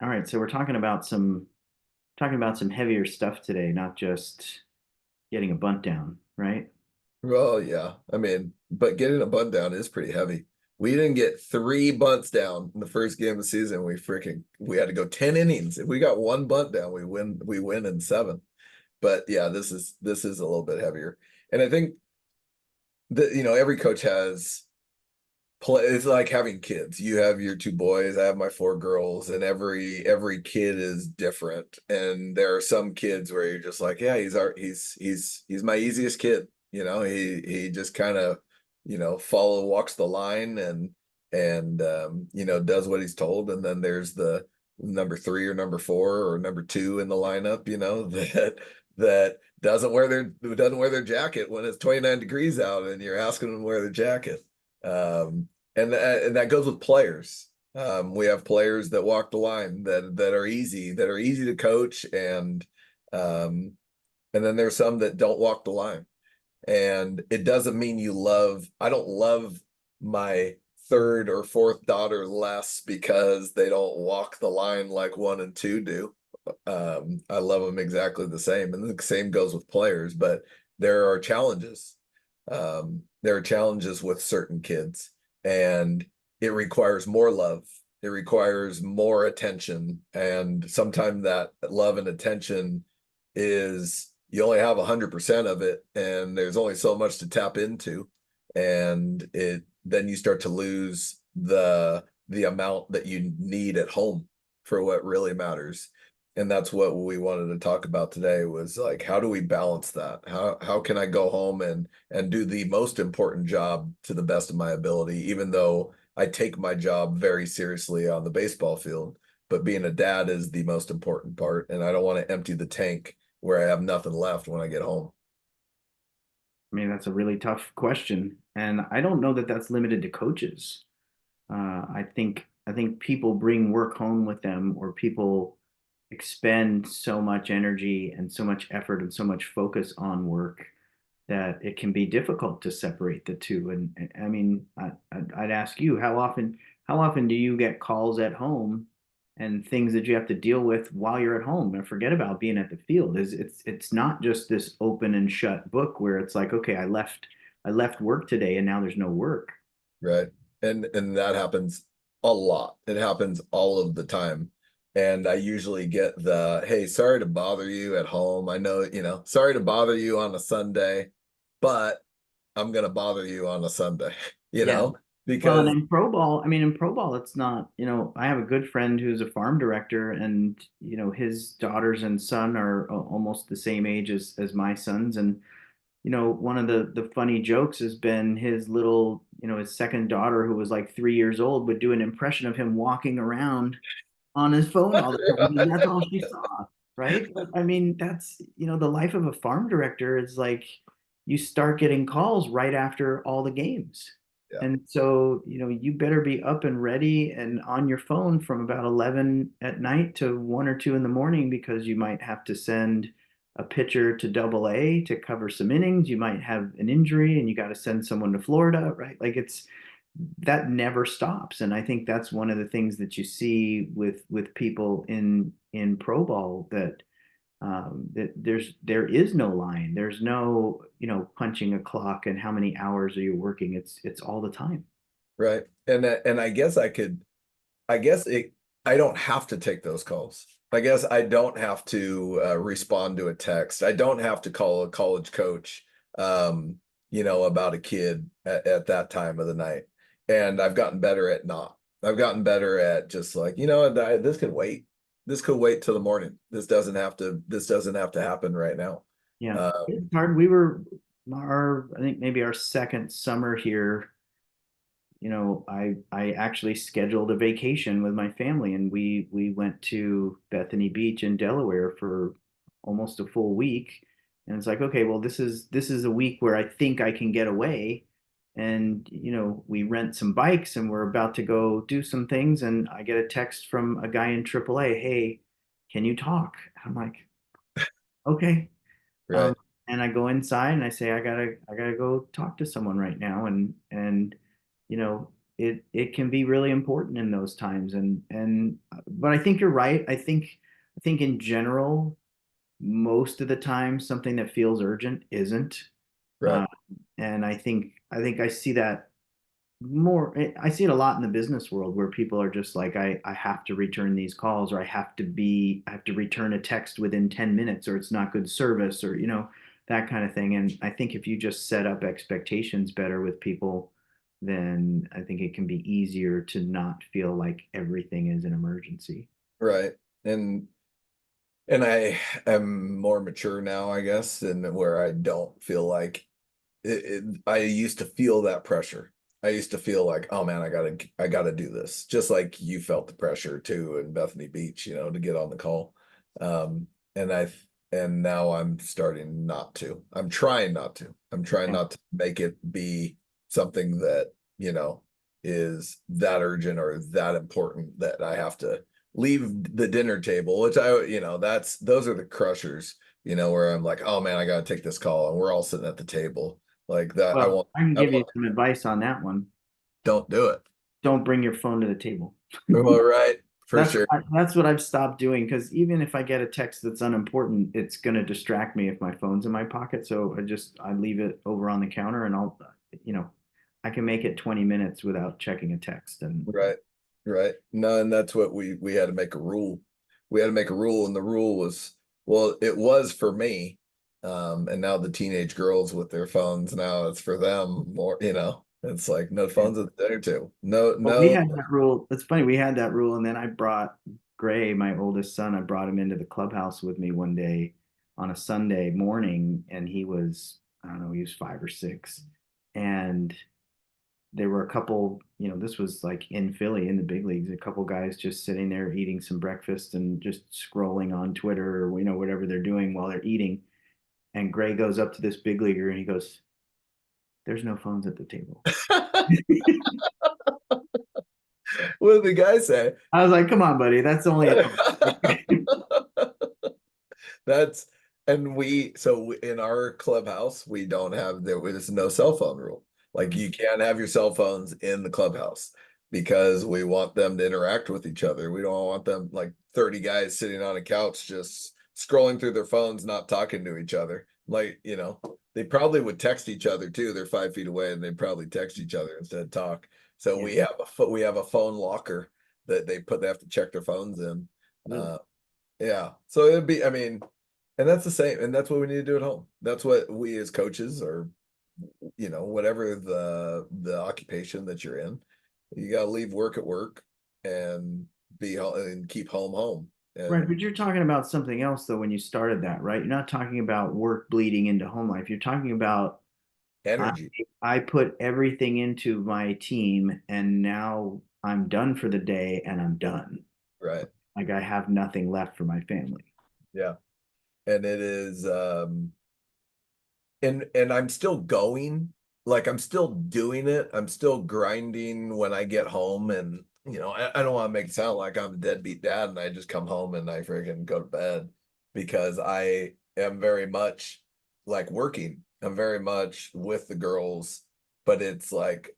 All right, so we're talking about some heavier stuff today, not just getting a bunt down, right? Well, yeah. I mean, but getting a bunt down is pretty heavy. We didn't get three bunts down in the first game of the season. We had to go 10 innings. If we got one bunt down, we win in seven. But yeah, this is a little bit heavier. And I think that every coach has play. It's like having kids. You have your two boys, I have my four girls, and every kid is different. And there are some kids where you're just like, yeah, he's my easiest kid. He just kind of, walks the line and does what he's told. And then there's the number three or number four or number two in the lineup, that doesn't wear their jacket when it's 29 degrees out and you're asking them to wear their jacket. And that goes with players. We have players that walk the line that are easy to coach, and then there's some that don't walk the line. And it doesn't mean I don't love my third or fourth daughter less because they don't walk the line like one and two do. I love them exactly the same, and the same goes with players. But there are challenges. There are challenges with certain kids, and it requires more love. It requires more attention, and sometimes that love and attention is you only have 100% of it, and there's only so much to tap into, and then you start to lose the amount that you need at home for what really matters. And that's what we wanted to talk about today, was like, how do we balance that? How can I go home and do the most important job to the best of my ability, even though I take my job very seriously on the baseball field, but being a dad is the most important part, and I don't want to empty the tank where I have nothing left when I get home. I mean, that's a really tough question, and I don't know that that's limited to coaches. I think people bring work home with them, or people expend so much energy and so much effort and so much focus on work that it can be difficult to separate the two. And I mean, I'd ask you, how often do you get calls at home and things that you have to deal with while you're at home, and forget about being at the field? It's not just this open and shut book where it's like, okay, I left work today and now there's no work. Right. And that happens a lot. It happens all of the time. And I usually get the, hey, sorry to bother you at home. I know, sorry to bother you on a Sunday, but I'm gonna bother you on a Sunday, Yeah. Well, and because in pro ball, it's not, I have a good friend who's a farm director, and, his daughters and son are almost the same age as my sons. And, one of the funny jokes has been his second daughter, who was like 3 years old, would do an impression of him walking around on his phone all the time because that's all she saw, right? But I mean, that's, the life of a farm director is like you start getting calls right after all the games. yeah, And so, you better be up and ready and on your phone from about 11 at night to 1 or 2 in the morning, because you might have to send a pitcher to Double A to cover some innings. You might have an injury and you got to send someone to Florida, right? Like, that never stops. And I think that's one of the things that you see with people in pro ball, that there is no line. There's no, punching a clock and how many hours are you working. It's all the time. right. And I don't have to take those calls. I guess I don't have to respond to a text. I don't have to call a college coach, about a kid at that time of the night. And I've gotten better at not. I've gotten better at just like, this can wait. This could wait till the morning. This doesn't have to happen right now. Yeah, Um, it's hard. I think maybe our second summer here, I actually scheduled a vacation with my family, and we went to Bethany Beach in Delaware for almost a full week. And it's like, okay, well, this is a week where I think I can get away. And, we rent some bikes and we're about to go do some things, and I get a text from a guy in AAA, hey, can you talk? I'm like, okay. right. Um, and I go inside and I say, I gotta go talk to someone right now. And, it can be really important in those times. And but I think you're right. I think in general, most of the time, something that feels urgent isn't. Right. Uh, and I think I see that more. I see it a lot in the business world where people are just like, I have to return these calls, or I have to return a text within 10 minutes, or it's not good service, or that kind of thing. And I think if you just set up expectations better with people, then I think it can be easier to not feel like everything is an emergency. Right. And I am more mature now, I guess, and where I don't feel like I used to feel that pressure. I used to feel like, oh man, I gotta do this. Just like you felt the pressure too in Bethany Beach, to get on the call. And and now I'm starting not to. I'm trying not to. I'm trying Yeah. not to make it be something that, is that urgent or that important that I have to leave the dinner table, which those are the crushers, where I'm like, oh man, I gotta take this call and we're all sitting at the table like that. Well, I can I give you want, some advice on that one. don't do it. Don't bring your phone to the table. Well, right, for That's sure. that's what I've stopped doing, because even if I get a text that's unimportant, it's going to distract me if my phone's in my pocket. So I leave it over on the counter, and you know, I can make it 20 minutes without checking a text. And Right, right. No, and that's what we had to make a rule. We had to make a rule, and the rule was, well, it was for me. And now the teenage girls with their phones, now it's for them more, it's like no yeah. phones at the dinner table. No, But we no. had that rule. It's funny, we had that rule, and then I brought Gray, my oldest son, I brought him into the clubhouse with me one day on a Sunday morning, and I don't know, he was 5 or 6, and there were a couple, this was like in Philly in the big leagues, a couple guys just sitting there eating some breakfast and just scrolling on Twitter, or whatever they're doing while they're eating. And Gray goes up to this big leaguer and he goes, "There's no phones at the table." What did the guy say? I was like, "Come on, buddy, that's only at home." That's and so in our clubhouse, we don't have there is no cell phone rule. Like you can't have your cell phones in the clubhouse because we want them to interact with each other. We don't want them like 30 guys sitting on a couch just scrolling through their phones, not talking to each other. Like, they probably would text each other too. They're 5 feet away and they'd probably text each other instead of talk. So Yeah. we have a phone locker that they have to check their phones in. Ooh. Uh, yeah. So it'd be, I mean, and that's the same, and that's what we need to do at home. That's what we as coaches or whatever the occupation that you're in, you got to leave work at work and be home and keep home home Right, and but you're talking about something else though when you started that, right? You're not talking about work bleeding into home life. You're talking about I energy. I put everything into my team, and now I'm done for the day and I'm done. Right. Like I have nothing left for my family. Yeah. And it is and I'm still going, like I'm still doing it. I'm still grinding when I get home and I don't want to make it sound like I'm a deadbeat dad and I just come home and I freaking go to bed because I am very much like working. I'm very much with the girls, but it's like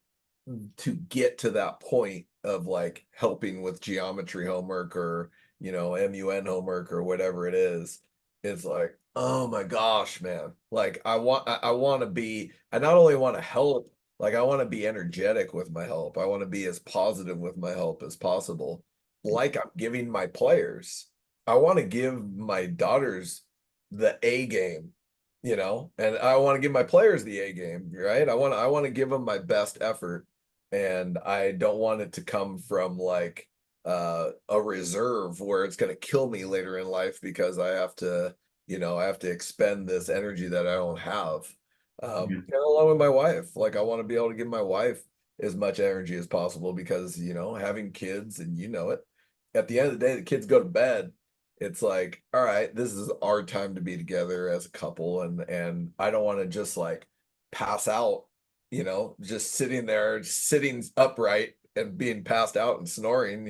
to get to that point of like helping with geometry homework or MUN homework or whatever it is, it's like, oh my gosh, man. Like I want to be, I not only want to help, like I want to be energetic with my help. I want to be as positive with my help as possible. Like I'm giving my players. I want to give my daughters the A game, and I want to give my players the A game, right? I want to give them my best effort, and I don't want it to come from like a reserve where it's going to kill me later in life because I have to, I have to expend this energy that I don't have. Yeah. And along with my wife, like I want to be able to give my wife as much energy as possible because, having kids and it, at the end of the day, the kids go to bed. It's like, all right, this is our time to be together as a couple, and I don't want to just like pass out, just sitting there, sitting upright and being passed out and snoring,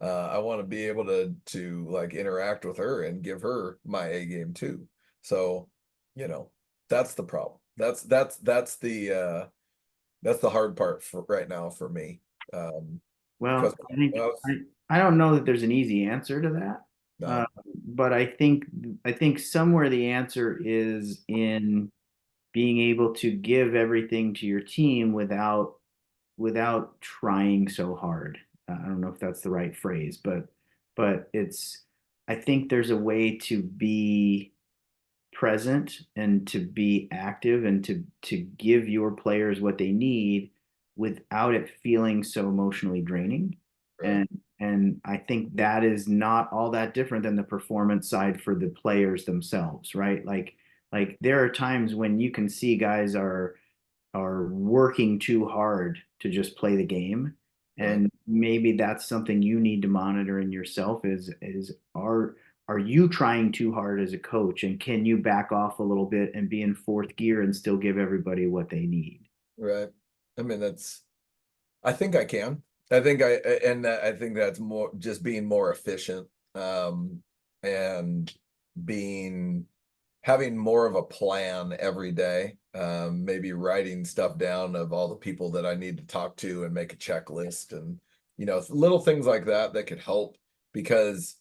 I want to be able to like interact with her and give her my A game too. So, you know, that's the problem. That's the hard part for right now for me. Well, Because I think well, I don't know that there's an easy answer to that. Uh, no, but I think somewhere the answer is in being able to give everything to your team without trying so hard. I don't know if that's the right phrase, but I think there's a way to be present and to be active and to give your players what they need without it feeling so emotionally draining. right, And I think that is not all that different than the performance side for the players themselves, right? Like there are times when you can see guys are working too hard to just play the game. right. And maybe that's something you need to monitor in yourself is are you trying too hard as a coach and can you back off a little bit and be in fourth gear and still give everybody what they need? Right. I mean, I think I can. I think I think that's more just being more efficient, and being having more of a plan every day. Maybe writing stuff down of all the people that I need to talk to and make a checklist and, little things like that that could help because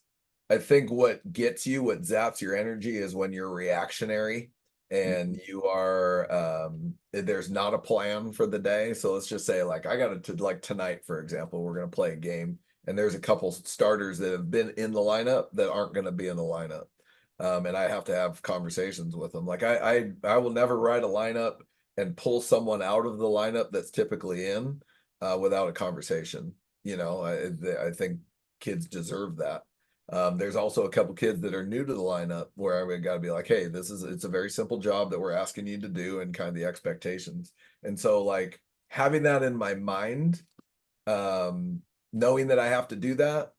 I think what zaps your energy is when you're reactionary and you are there's not a plan for the day. So let's just say like I got to like tonight, for example, we're gonna play a game and there's a couple starters that have been in the lineup that aren't gonna be in the lineup. And I have to have conversations with them. Like I will never write a lineup and pull someone out of the lineup that's typically in without a conversation. I think kids deserve that. There's also a couple kids that are new to the lineup where I got to be like, hey, it's a very simple job that we're asking you to do and kind of the expectations. And so like having that in my mind, knowing that I have to do that,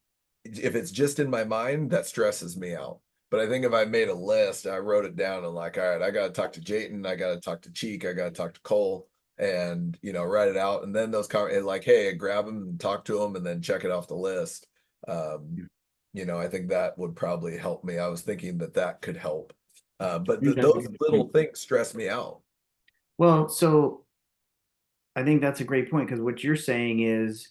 if it's just in my mind, that stresses me out. But I think if I made a list, I wrote it down and like, all right, I got to talk to Jayton, I got to talk to Cheek, I got to talk to Cole, and write it out. And then like, hey, grab them and talk to them, and then check it off the list. Um, I think that would probably help me. I was thinking that that could help. But I think that's a those good little point. things stress me out. Well, so I think that's a great point because what you're saying is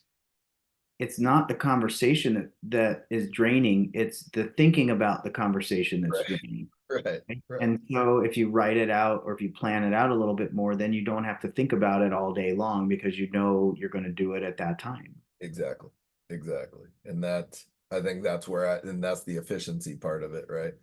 it's not the conversation that is draining, it's the thinking about the conversation that's Right, draining. right, Right? right. And so if you write it out or if you plan it out a little bit more, then you don't have to think about it all day long because you know you're going to do it at that time. Exactly. Exactly. And I think and that's the efficiency part of it, right?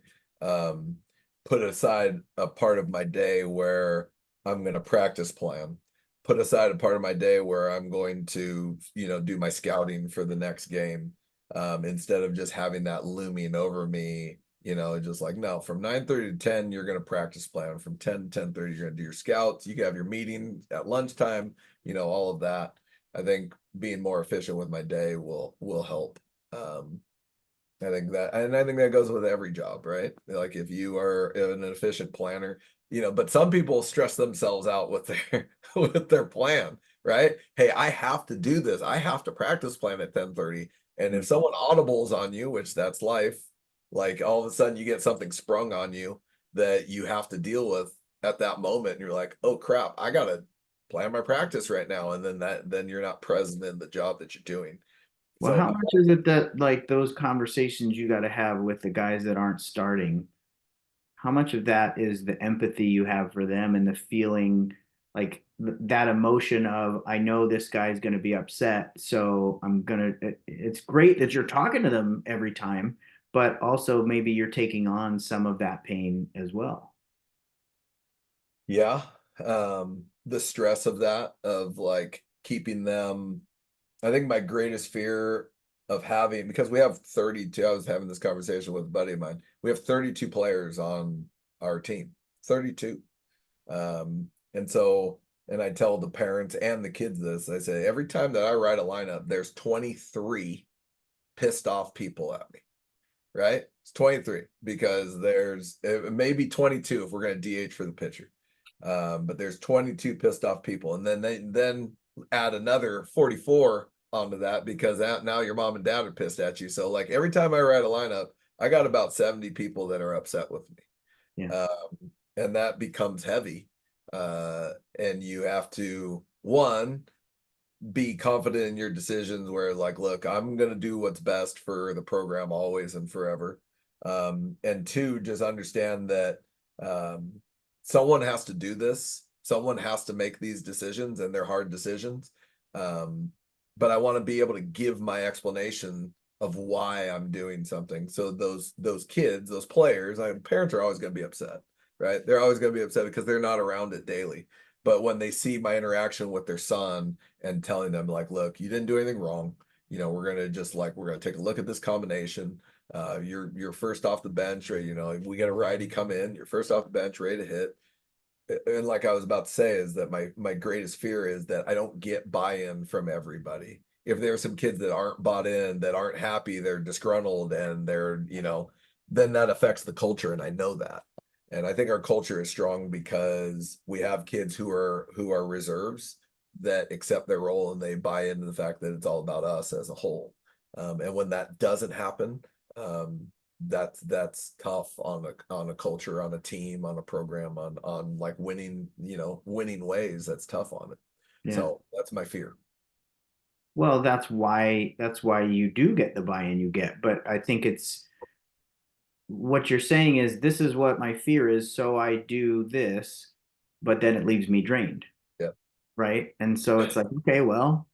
Um, put aside a part of my day where I'm going to practice plan, put aside a part of my day where I'm going to, do my scouting for the next game. Instead of just having that looming over me, just like, no, from 9:30 to 10, you're going to practice plan. From 10 to 10:30, you're going to do your scouts. You can have your meeting at lunchtime, all of that. I think being more efficient with my day will help. Um, I think that goes with every job, right? Like if you are an efficient planner, but some people stress themselves out with their with their plan, right? Hey, I have to do this. I have to practice plan at 10:30. And if someone audibles on you, which that's life, like all of a sudden you get something sprung on you that you have to deal with at that moment, and you're like, oh crap, I gotta plan my practice right now. And then you're not present in the job that you're doing. Well, So how much is it that like those conversations you got to have with the guys that aren't starting? How much of that is the empathy you have for them and the feeling like that emotion of I know this guy's going to be upset, so I'm gonna. It's great that you're talking to them every time, but also maybe you're taking on some of that pain as well. yeah, the stress of that, of like keeping them, I think my greatest fear of having, because we have 32, I was having this conversation with a buddy of mine. We have 32 players on our team, 32. And so, and I tell the parents and the kids this, I say, every time that I write a lineup, there's 23 pissed off people at me, right? It's 23 because there's maybe 22 if we're going to DH for the pitcher. But there's 22 pissed off people. And then then add another 44 onto that because now your mom and dad are pissed at you. So like every time I write a lineup, I got about 70 people that are upset with Yeah. me. And that becomes heavy. And you have to, one, be confident in your decisions where like, look, I'm going to do what's best for the program always and forever. And two, just understand that um, someone has to do this. Someone has to make these decisions, and they're hard decisions. Um, but I want to be able to give my explanation of why I'm doing something. So those kids, those players, parents are always going to be upset, right? They're always going to be upset because they're not around it daily. But when they see my interaction with their son and telling them like, look, you didn't do anything wrong. You know, we're gonna just like we're gonna take a look at this combination. You're first off the bench, or we get a righty come in, you're first off the bench, ready to hit. And like I was about to say, is that my greatest fear is that I don't get buy-in from everybody. If there are some kids that aren't bought in, that aren't happy, they're disgruntled, and then that affects the culture, and I know that. And I think our culture is strong because we have kids who are reserves that accept their role and they buy into the fact that it's all about us as a whole. And when that doesn't happen, um, that's tough on a culture, on a team, on a program, on like winning ways. That's tough on it. Yeah. So that's my fear. Well, that's why you do get the buy-in you get. But I think it's what you're saying is this is what my fear is, so I do this, but then it leaves me drained, Yeah. right? And so it's like, okay, well,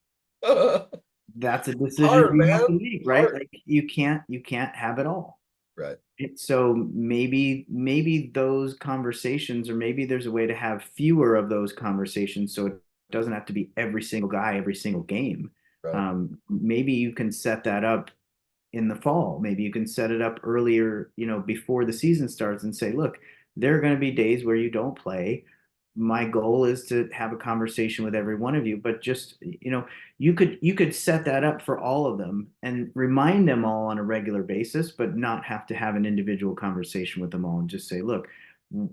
that's a decision Hard, you have to man. make, right? Hard. Like you can't have it all. Right. So maybe those conversations, or maybe there's a way to have fewer of those conversations, so it doesn't have to be every single guy, every single game. Right. Maybe you can set that up in the fall. Maybe you can set it up earlier, before the season starts and say, look, there are going to be days where you don't play. My goal is to have a conversation with every one of you, but just, you could set that up for all of them and remind them all on a regular basis, but not have to have an individual conversation with them all and just say, look,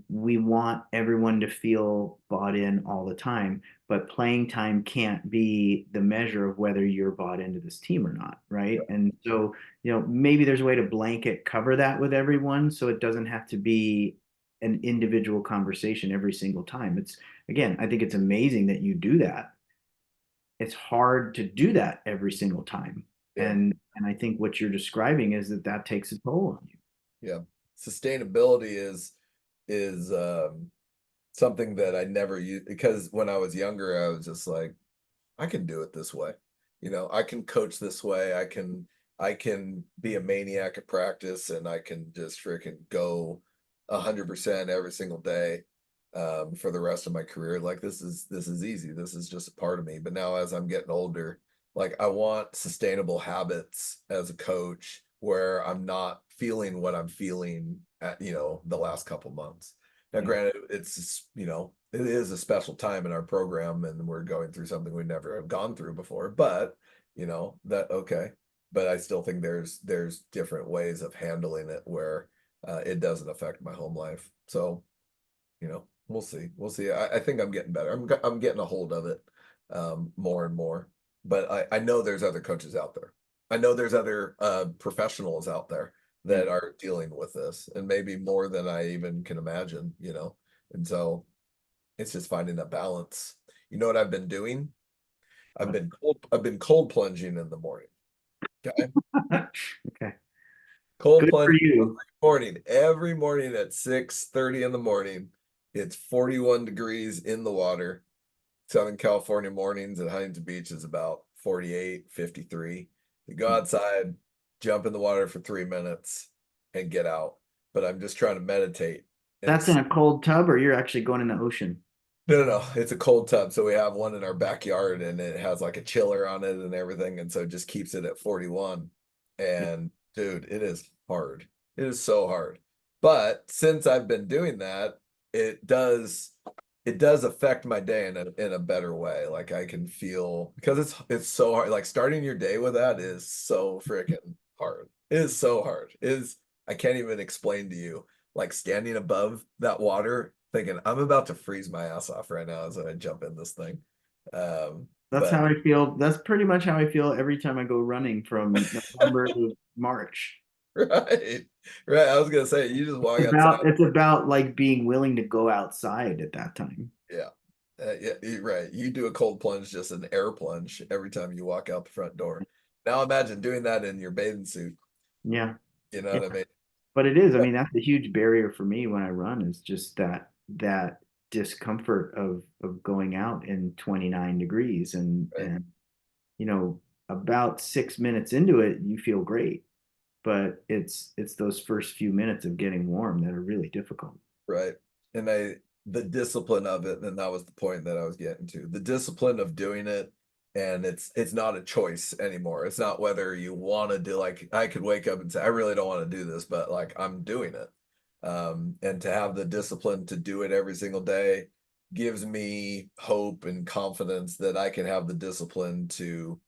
we want everyone to feel bought in all the time, but playing time can't be the measure of whether you're bought into this team or not, right? And so, maybe there's a way to blanket cover that with everyone so it doesn't have to be an individual conversation every single time. Again, I think it's amazing that you do that. It's hard to do that every single time. Yeah. And I think what you're describing is that takes a toll on you. Yeah. Sustainability is something that I never used, because when I was younger, I was just like, I can do it this way. I can coach this way. I can be a maniac at practice, and I can just freaking go 100% every single day for the rest of my career. Like this is easy. This is just a part of me. But now as I'm getting older, like I want sustainable habits as a coach where I'm not feeling what I'm feeling at, the last couple months. Now, Yeah. granted, it is a special time in our program, and we're going through something we never have gone through before. But that okay. But I still think there's different ways of handling it where it doesn't affect my home life. So we'll see. We'll see. I think I'm getting better. I'm getting a hold of it more and more. But I know there's other coaches out there. I know there's other professionals out there Yeah. that are dealing with this, and maybe more than I even can imagine. And so it's just finding that balance. You know what I've been doing? I've been cold plunging in the morning. Okay. Okay. Cold Good for plunging you. every morning at 6:30 in the morning. It's 41 degrees in the water. Southern California mornings at Huntington Beach is about 48, 53. You go outside, jump in the water for 3 minutes and get out. But I'm just trying to meditate. And That's in a cold tub, or you're actually going in the ocean? no, it's a cold tub. So we have one in our backyard, and it has like a chiller on it and everything. And so it just keeps it at 41. And dude, it is hard. It is so hard. But since I've been doing that, it does it does affect my day in a better way. Like I can feel, because it's so hard. Like starting your day with that is so freaking hard. It is so hard. It is I can't even explain to you. Like standing above that water, thinking I'm about to freeze my ass off right now as I jump in this thing. That's But how I feel. That's pretty much how I feel every time I go running from November to March. right, right. I was gonna say you just walk It's about outside. it's about like being willing to go outside at that time. Yeah. Yeah, right. You do a cold plunge, just an air plunge every time you walk out the front door. Now imagine doing that in your bathing suit. Yeah. You know Yeah. what I mean? But it is, I But mean, that's a huge barrier for me when I run is just that discomfort of going out in 29 degrees right, and you know, about 6 minutes into it, you feel great. But it's those first few minutes of getting warm that are really difficult. right. And the discipline of it, and that was the point that I was getting to. The discipline of doing it, and it's not a choice anymore. It's not whether you want to do, like, I could wake up and say, I really don't want to do this, but like I'm doing it. And to have the discipline to do it every single day gives me hope and confidence that I can have the discipline to,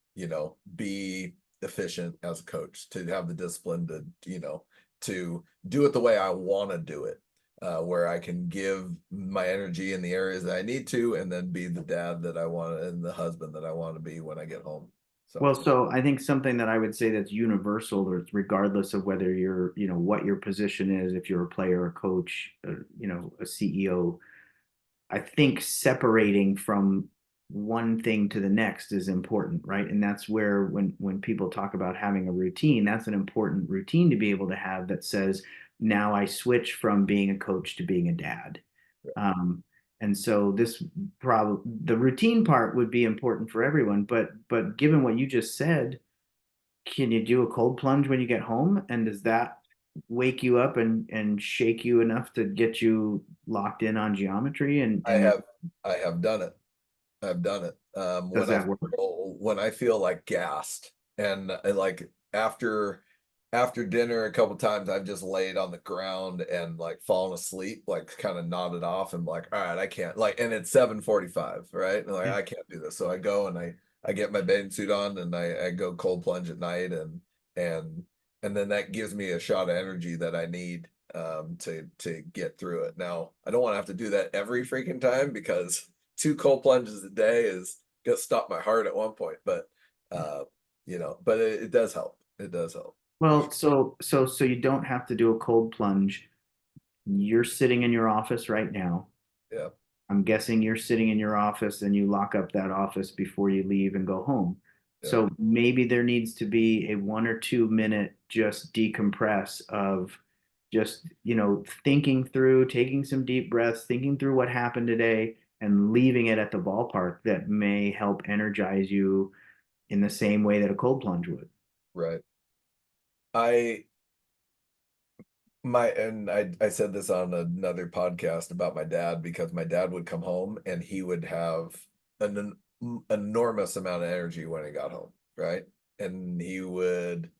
be efficient as a coach, to have the discipline to, to do it the way I want to do it, where I can give my energy in the areas that I need to, and then be the dad that I want and the husband that I want to be when I get home. So, Well, so I think something that I would say that's universal, or regardless of whether you're, what your position is, if you're a player, a coach, a CEO, I think separating from one thing to the next is important, right? And that's where when people talk about having a routine, that's an important routine to be able to have that says, now I switch from being a coach to being a dad. Um, and so this probably the routine part would be important for everyone, but given what you just said, can you do a cold plunge when you get home? And does that wake you up and shake you enough to get you locked in on geometry? I And have I have done it. I've done it. does that work? When I feel like gassed, and like after dinner a couple times I've just laid on the ground and like fallen asleep, like kind of nodded off and like, all right, I can't, like, and it's 7:45, right? And like Yeah. I can't do this. So I go and I get my bathing suit on and I go cold plunge at night, and and then that gives me a shot of energy that I need to get through it. Now, I don't want to have to do that every freaking time, because two cold plunges a day is gonna stop my heart at one point, but uh, but it does help. It does help for Well, sure. so you don't have to do a cold plunge. You're sitting in your office right now. Yeah, I'm guessing you're sitting in your office and you lock up that office before you leave and go home. yeah, So maybe there needs to be a 1 or 2 minute just decompress of just, thinking through, taking some deep breaths, thinking through what happened today and leaving it at the ballpark that may help energize you in the same way that a cold plunge would. right. I I said this on another podcast about my dad, because my dad would come home and he would have an enormous amount of energy when he got home, right? And he would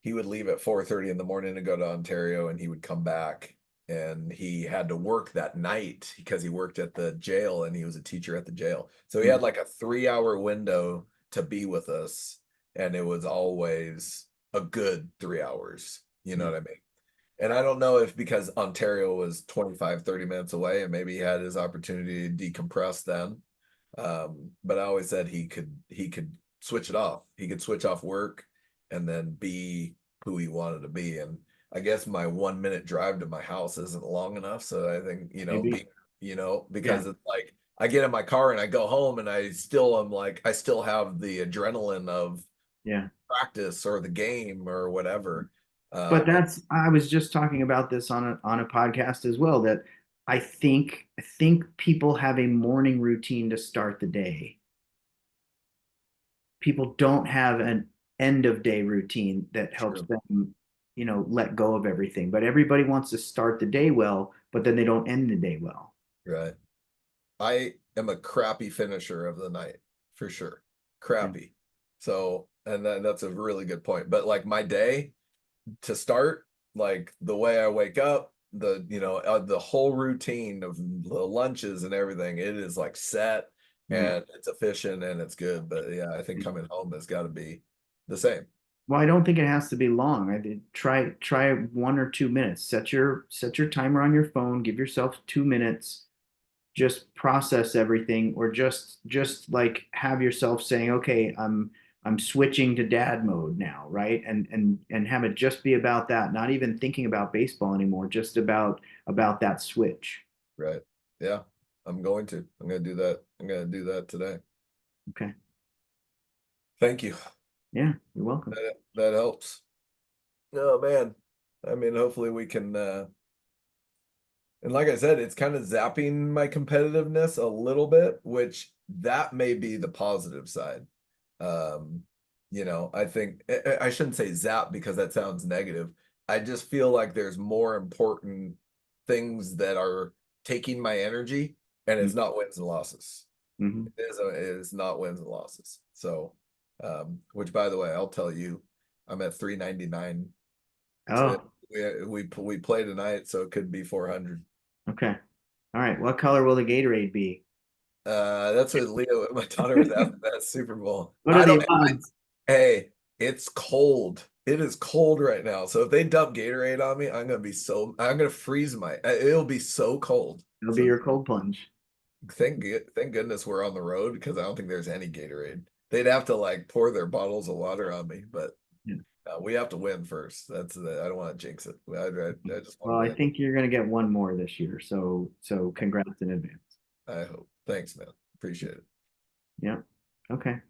leave at 4:30 in the morning to go to Ontario, and he would come back, and he had to work that night because he worked at the jail and he was a teacher at the jail. So he Mm. had like a 3-hour window to be with us, and it was always a good 3 hours. You know Yeah. what I mean? And I don't know if because Ontario was 25, 30 minutes away, and maybe he had his opportunity to decompress then. But I always said he could switch it off. He could switch off work and then be who he wanted to be. And I guess my 1 minute drive to my house isn't long enough. So I think, Maybe. Yeah. because it's like I get in my car and I go home and I still have the adrenaline of Yeah. practice or the game or whatever. But And I was just talking about this on a podcast as well, that I think people have a morning routine to start the day. People don't have an end of day routine that helps true. them, let go of everything. But everybody wants to start the day well, but then they don't end the day well. Right. I am a crappy finisher of the night for sure. Yeah. Crappy. So, and that's a really good point. But like my day to start, like the way I wake up, the whole routine of the lunches and everything, it is like set Yeah. and it's efficient and it's good. But yeah, I think coming home has got to be the same. Well, I don't think it has to be long. I did try 1 or 2 minutes. Set your timer on your phone. Give yourself 2 minutes. Just process everything, or just like have yourself saying, okay, I'm switching to dad mode now, right? And have it just be about that, not even thinking about baseball anymore, just about that switch. Right. Yeah. I'm going to do that. I'm going to do that today. Okay. Thank you. Yeah, you're welcome. That helps. Oh man. I mean, hopefully we can and like I said, it's kind of zapping my competitiveness a little bit, which that may be the positive side. Um, I think I shouldn't say zap because that sounds negative. I just feel like there's more important things that are taking my energy, and it's not wins and losses. Mm-hmm. It is not wins and losses. So, which by the way, I'll tell you, I'm at 399 to Oh, we play tonight, so it could be 400. okay. All right. What color will the Gatorade be? That's what Leo, my daughter was after that Super Bowl. What are I the don't, odds? hey, it's cold. It is cold right now. So if they dump Gatorade on me, I'm gonna freeze it'll be so cold. It'll be So your cold plunge. thank goodness we're on the road because I don't think there's any Gatorade. They'd have to like pour their bottles of water on me, but Yeah. we have to win first. I don't want to jinx it. I just want Well, to I win. think you're going to get one more this year. So congrats in advance. I hope. Thanks, man. Appreciate it. Yeah. Okay.